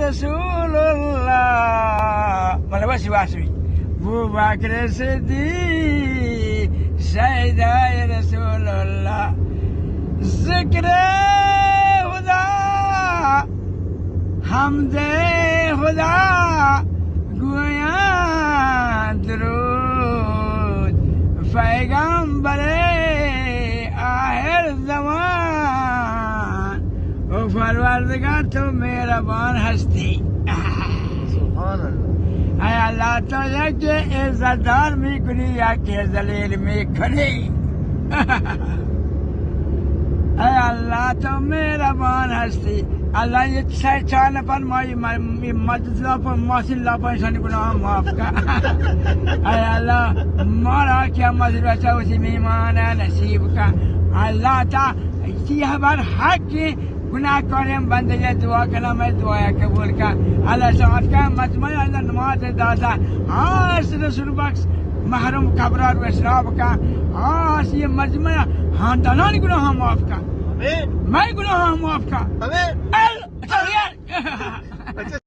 रसूलुल्लाह मतलब बस वासवी वो बकर सिद्दीक सैयदा या रसूलुल्लाह जिक्र खुदा हमदे खुदा गोया दरूद पैगंबरे आखिर ज़मान ओ परवरदिगार तो मेहरबान हस्ती सुभान अल्लाह। ऐ अल्लाह तो यके इज्जतदार में कुनी या के जलील में खड़ी ऐ अल्लाह तो मेहरबान हस्ती अल्लाह ये चार नफर मस्जिद पर मौसिल पर सन गुनाह माफ का ऐ अल्लाह मारा क्या मस्जिद बचा उसी मेहमान नसीब का अल्लाह ता यह बार हक गुनाह करें बंदे ये दुआ करना मैं दुआ कबूल का अल्लाह साथ का मजमा अल्लाह नमाज दादा आस रसूल बख्श महरूम कब्रार व शराब का आस ये मजमा हाँ दलान गुनाह माफ का मैं गुनाह माफ का